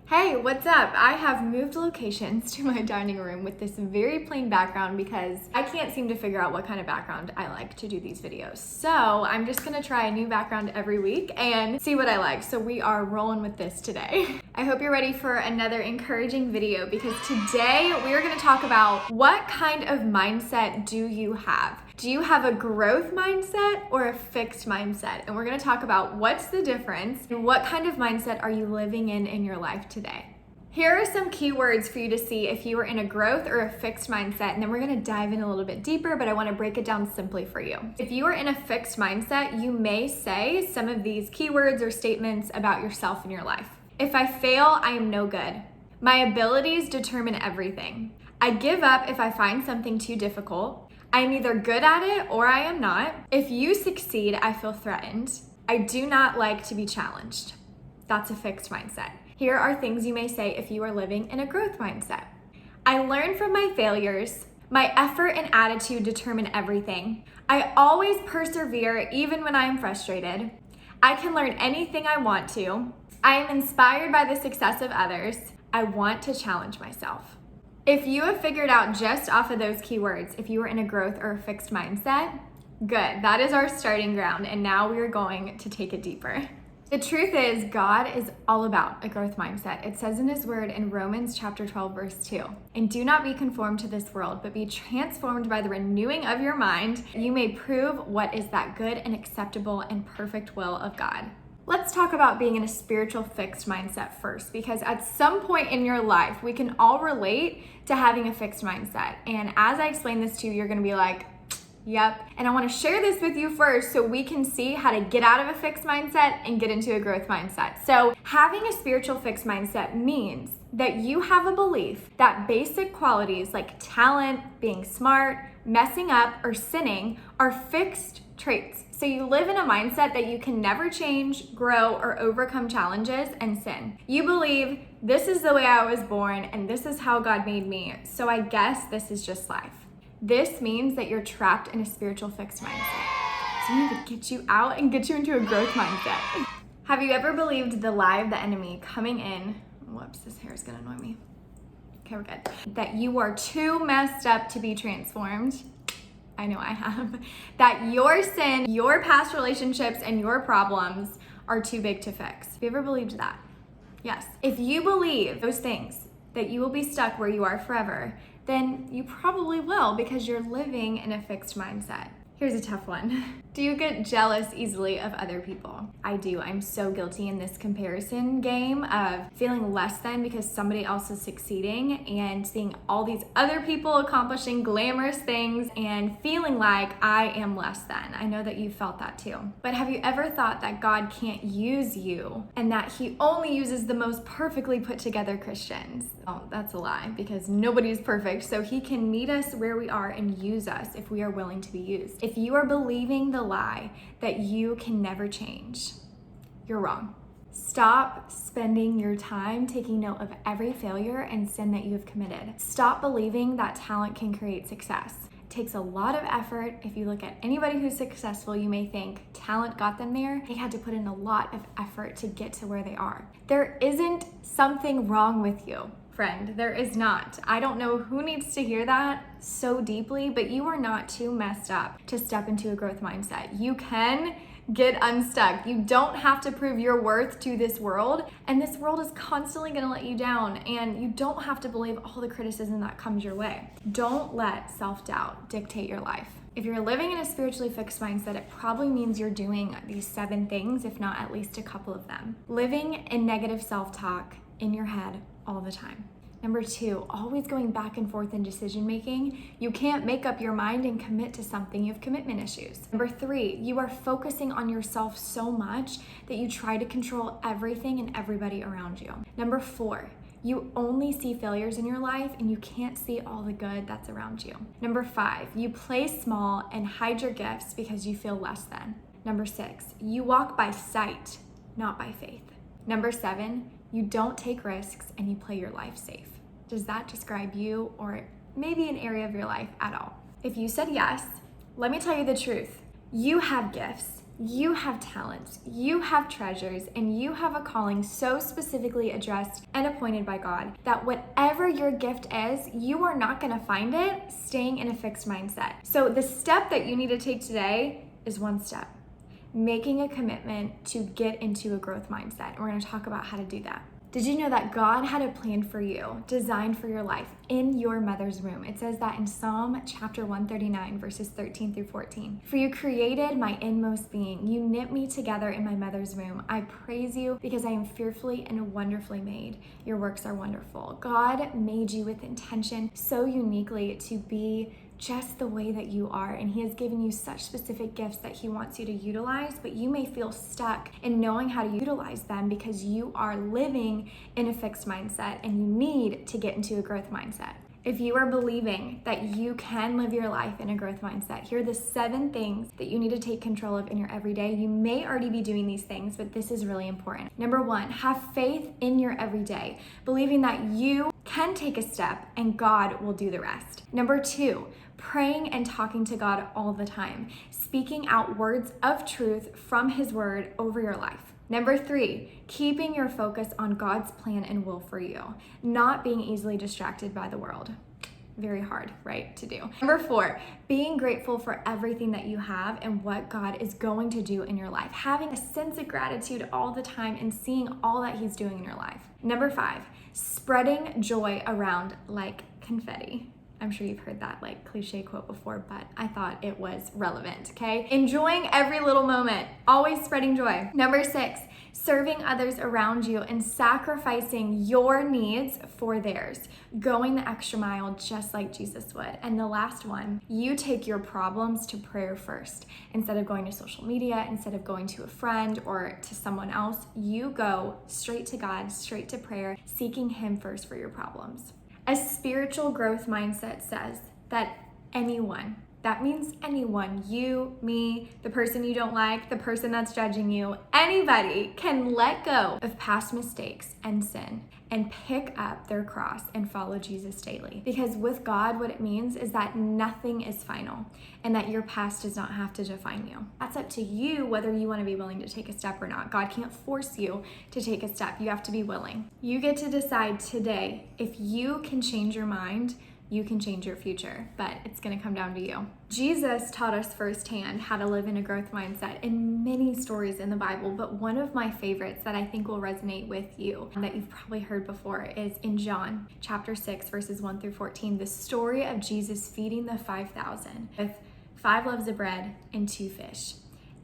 Hey, what's up? I have moved locations to my dining room with this very plain background because I can't seem to figure out what kind of background I like to do these videos. So I'm just gonna try a new background every week and see what I like. So we are rolling with this today. I hope you're ready for another encouraging video because today we are gonna talk about what kind of mindset do you have? Do you have a growth mindset or a fixed mindset? And we're gonna talk about what's the difference and what kind of mindset are you living in your life today. Here are some keywords for you to see if you are in a growth or a fixed mindset, and then we're gonna dive in a little bit deeper, but I wanna break it down simply for you. If you are in a fixed mindset, you may say some of these keywords or statements about yourself in your life. If I fail, I am no good. My abilities determine everything. I give up if I find something too difficult. I am either good at it or I am not. If you succeed, I feel threatened. I do not like to be challenged. That's a fixed mindset. Here are things you may say if you are living in a growth mindset. I learn from my failures. My effort and attitude determine everything. I always persevere even when I am frustrated. I can learn anything I want to. I am inspired by the success of others. I want to challenge myself. If you have figured out just off of those keywords, if you are in a growth or a fixed mindset, good. That is our starting ground, and now we are going to take it deeper. The truth is, God is all about a growth mindset. It says in His Word in Romans chapter 12, verse 2, and do not be conformed to this world, but be transformed by the renewing of your mind. You may prove what is that good and acceptable and perfect will of God. Let's talk about being in a spiritual fixed mindset first, because at some point in your life, we can all relate to having a fixed mindset. And as I explain this to you, you're gonna be like, yep. And I wanna share this with you first so we can see how to get out of a fixed mindset and get into a growth mindset. So having a spiritual fixed mindset means that you have a belief that basic qualities like talent, being smart, messing up, or sinning are fixed traits. So you live in a mindset that you can never change, grow, or overcome challenges and sin. You believe this is the way I was born and this is how God made me, so I guess this is just life. This means that you're trapped in a spiritual fixed mindset. So we need to get you out and get you into a growth mindset. Have you ever believed the lie of the enemy coming in? Whoops, this hair is gonna annoy me. Okay, we're good. That you are too messed up to be transformed? I know I have. That your sin, your past relationships, and your problems are too big to fix. Have you ever believed that? Yes. If you believe those things, that you will be stuck where you are forever, then you probably will because you're living in a fixed mindset. Here's a tough one. Do you get jealous easily of other people? I do. I'm so guilty in this comparison game of feeling less than because somebody else is succeeding and seeing all these other people accomplishing glamorous things and feeling like I am less than. I know that you felt that too. But have you ever thought that God can't use you and that He only uses the most perfectly put together Christians? Oh, that's a lie because nobody's perfect. So He can meet us where we are and use us if we are willing to be used. If you are believing the lie that you can never change, you're wrong. Stop spending your time taking note of every failure and sin that you have committed. Stop believing that talent can create success. It takes a lot of effort. If you look at anybody who's successful, you may think talent got them there. They had to put in a lot of effort to get to where they are. There isn't something wrong with you. Friend, there is not. I don't know who needs to hear that so deeply, but you are not too messed up to step into a growth mindset. You can get unstuck. You don't have to prove your worth to this world, and this world is constantly gonna let you down, and you don't have to believe all the criticism that comes your way. Don't let self-doubt dictate your life. If you're living in a spiritually fixed mindset, it probably means you're doing these 7 things, if not at least a couple of them. Living in negative self-talk in your head all the time. Number 2, always going back and forth in decision making. You can't make up your mind and commit to something. You have commitment issues. Number 3, you are focusing on yourself so much that you try to control everything and everybody around you. Number 4, you only see failures in your life and you can't see all the good that's around you. Number 5, you play small and hide your gifts because you feel less than. Number 6, you walk by sight, not by faith. Number 7, you don't take risks and you play your life safe. Does that describe you or maybe an area of your life at all? If you said yes, let me tell you the truth. You have gifts. You have talents, you have treasures, and you have a calling so specifically addressed and appointed by God that whatever your gift is, you are not going to find it staying in a fixed mindset. So the step that you need to take today is one step, making a commitment to get into a growth mindset. And we're going to talk about how to do that. Did you know that God had a plan for you, designed for your life in your mother's womb? It says that in Psalm chapter 139, verses 13 through 14. For you created my inmost being. You knit me together in my mother's womb. I praise you because I am fearfully and wonderfully made. Your works are wonderful. God made you with intention so uniquely to be just the way that you are, and he has given you such specific gifts that he wants you to utilize, but you may feel stuck in knowing how to utilize them because you are living in a fixed mindset and you need to get into a growth mindset. If you are believing that you can live your life in a growth mindset, here are the 7 things that you need to take control of in your everyday. You may already be doing these things, but this is really important. Number 1, have faith in your everyday, believing that you can take a step and God will do the rest. Number 2, praying and talking to God all the time, speaking out words of truth from his word over your life. Number 3, keeping your focus on God's plan and will for you, not being easily distracted by the world. Very hard, right, to do. Number 4, being grateful for everything that you have and what God is going to do in your life. Having a sense of gratitude all the time and seeing all that he's doing in your life. Number 5, spreading joy around like confetti. I'm sure you've heard that like cliche quote before, but I thought it was relevant, okay? Enjoying every little moment, always spreading joy. Number 6, serving others around you and sacrificing your needs for theirs, going the extra mile just like Jesus would. And the last one, you take your problems to prayer first. Instead of going to social media, instead of going to a friend or to someone else, you go straight to God, straight to prayer, seeking him first for your problems. A spiritual growth mindset says that anyone, that means anyone, you, me, the person you don't like, the person that's judging you, anybody can let go of past mistakes and sin and pick up their cross and follow Jesus daily. Because with God, what it means is that nothing is final and that your past does not have to define you. That's up to you whether you want to be willing to take a step or not. God can't force you to take a step. You have to be willing. You get to decide today if you can change your mind. You can change your future, but it's going to come down to you. Jesus taught us firsthand how to live in a growth mindset in many stories in the Bible, but one of my favorites that I think will resonate with you and that you've probably heard before is in John chapter 6, verses 1 through 14, the story of Jesus feeding the 5,000 with 5 loaves of bread and 2 fish.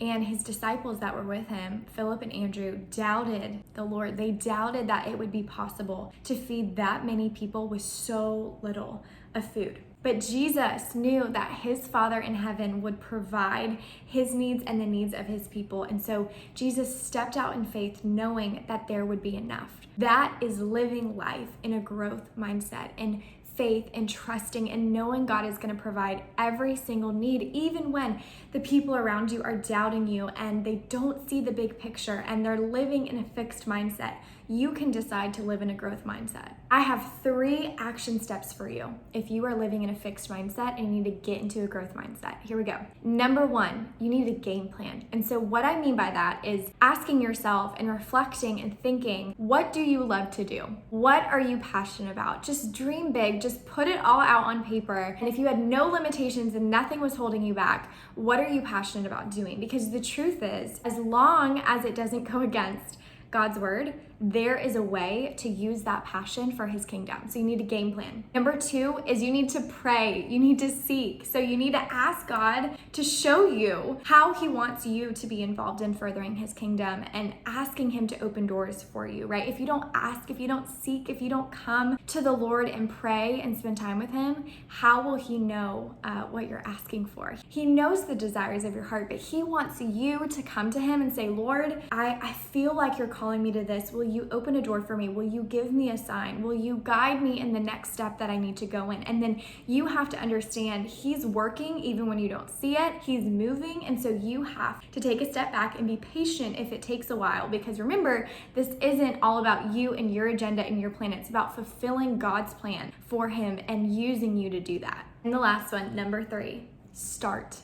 And his disciples that were with him, Philip and Andrew, doubted the Lord. They doubted that it would be possible to feed that many people with so little of food. But Jesus knew that his Father in heaven would provide his needs and the needs of his people. And so Jesus stepped out in faith knowing that there would be enough. That is living life in a growth mindset and faith and trusting and knowing God is going to provide every single need, even when the people around you are doubting you and they don't see the big picture and they're living in a fixed mindset. You can decide to live in a growth mindset. I have 3 action steps for you if you are living in a fixed mindset and you need to get into a growth mindset. Here we go. Number 1, you need a game plan. And so what I mean by that is asking yourself and reflecting and thinking, what do you love to do? What are you passionate about? Just dream big, just put it all out on paper. And if you had no limitations and nothing was holding you back, what are you passionate about doing? Because the truth is, as long as it doesn't go against God's word, there is a way to use that passion for his kingdom. So you need a game plan. Number 2 is you need to pray. You need to seek. So you need to ask God to show you how he wants you to be involved in furthering his kingdom and asking him to open doors for you, right? If you don't ask, if you don't seek, if you don't come to the Lord and pray and spend time with him, how will he know what you're asking for? He knows the desires of your heart, but he wants you to come to him and say, Lord, I feel like you're calling me to this. Will you open a door for me? Will you give me a sign? Will you guide me in the next step that I need to go in? And then you have to understand he's working even when you don't see it. He's moving. And so you have to take a step back and be patient if it takes a while, because remember, this isn't all about you and your agenda and your plan. It's about fulfilling God's plan for him and using you to do that. And the last one, number 3, start.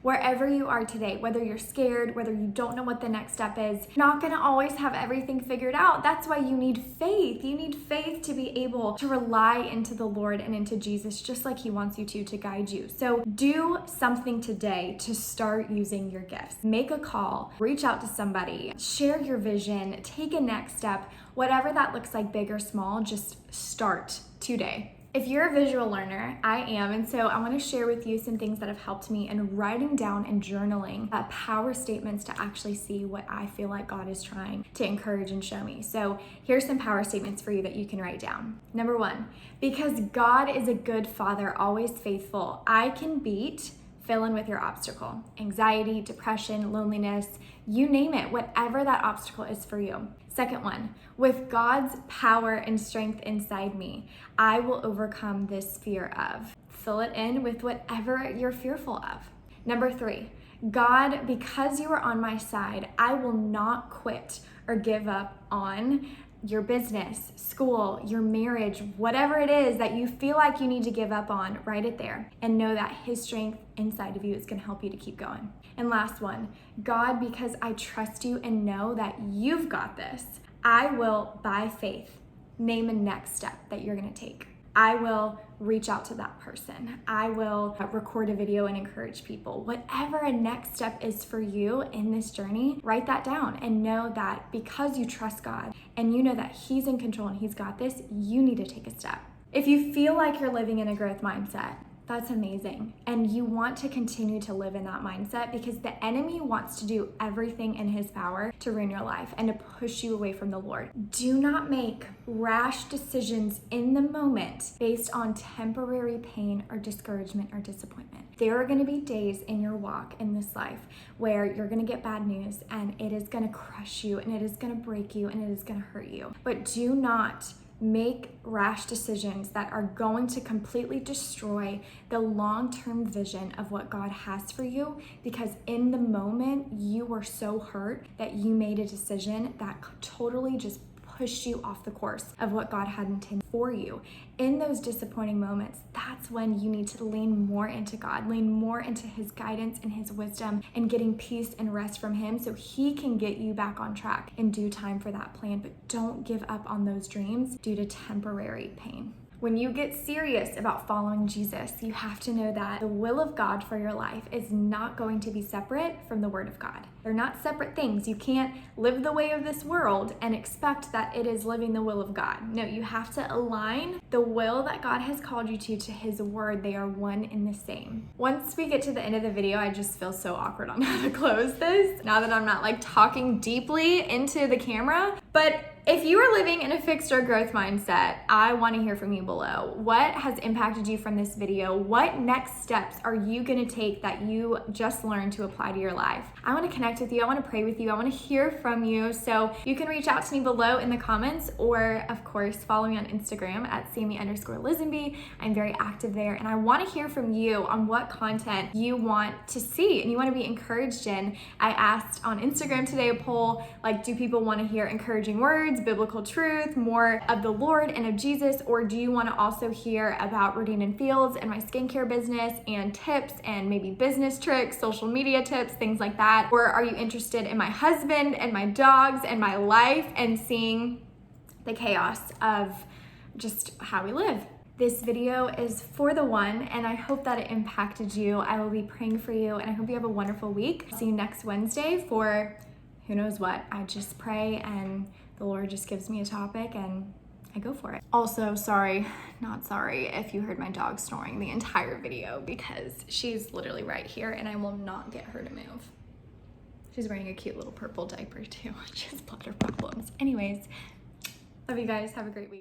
Wherever you are today, whether you're scared, whether you don't know what the next step is, you're not gonna always have everything figured out. That's why you need faith. You need faith to be able to rely into the Lord and into Jesus, just like he wants you to guide you. So do something today to start using your gifts. Make a call, reach out to somebody, share your vision, take a next step. Whatever that looks like, big or small, just start today. If you're a visual learner, I am, and so I want to share with you some things that have helped me in writing down and journaling power statements to actually see what I feel like God is trying to encourage and show me. So here's some power statements for you that you can write down. Number 1, because God is a good Father, always faithful, I can beat, fill in with your obstacle, anxiety, depression, loneliness, you name it, whatever that obstacle is for you. Second one, with God's power and strength inside me, I will overcome this fear of. Fill it in with whatever you're fearful of. Number 3, God, because you are on my side, I will not quit or give up on your business, school, your marriage, whatever it is that you feel like you need to give up on, write it there and know that his strength inside of you is going to help you to keep going. And last one, God, because I trust you and know that you've got this, I will, by faith, name a next step that you're going to take. I will reach out to that person. I will record a video and encourage people. Whatever a next step is for you in this journey, write that down and know that because you trust God and you know that he's in control and he's got this, you need to take a step. If you feel like you're living in a growth mindset, that's amazing. And you want to continue to live in that mindset because the enemy wants to do everything in his power to ruin your life and to push you away from the Lord. Do not make rash decisions in the moment based on temporary pain or discouragement or disappointment. There are going to be days in your walk in this life where you're going to get bad news and it is going to crush you and it is going to break you and it is going to hurt you. But do not make rash decisions that are going to completely destroy the long-term vision of what God has for you, because in the moment you were so hurt that you made a decision that totally just pushed you off the course of what God had intended for you. In those disappointing moments, that's when you need to lean more into God, lean more into his guidance and his wisdom and getting peace and rest from him so he can get you back on track in due time for that plan. But don't give up on those dreams due to temporary pain. When you get serious about following Jesus, you have to know that the will of God for your life is not going to be separate from the Word of God. They're not separate things. You can't live the way of this world and expect that it is living the will of God. No, you have to align the will that God has called you to his Word. They are one and the same. Once we get to the end of the video, I just feel so awkward on how to close this now that I'm not like talking deeply into the camera. But if you are living in a fixed or growth mindset, I want to hear from you below. What has impacted you from this video? What next steps are you going to take that you just learned to apply to your life? I want to connect with you. I want to pray with you. I want to hear from you. So you can reach out to me below in the comments, or of course, follow me on Instagram at Sammi_Lisenba. I'm very active there, and I want to hear from you on what content you want to see and you want to be encouraged in. I asked on Instagram today a poll, like, do people want to hear encouraging words, biblical truth, more of the Lord and of Jesus, or do you want to also hear about Routine and Fields and my skincare business and tips and maybe business tricks, social media tips, things like that? Or are you interested in my husband and my dogs and my life and seeing the chaos of just how we live? This video is for the one, and I hope that it impacted you. I will be praying for you, and I hope you have a wonderful week. I'll see you next Wednesday for who knows what. I just pray and the Lord just gives me a topic and I go for it. Also, not sorry if you heard my dog snoring the entire video, because she's literally right here and I will not get her to move. She's wearing a cute little purple diaper too. She has bladder problems. Anyways, love you guys. Have a great week.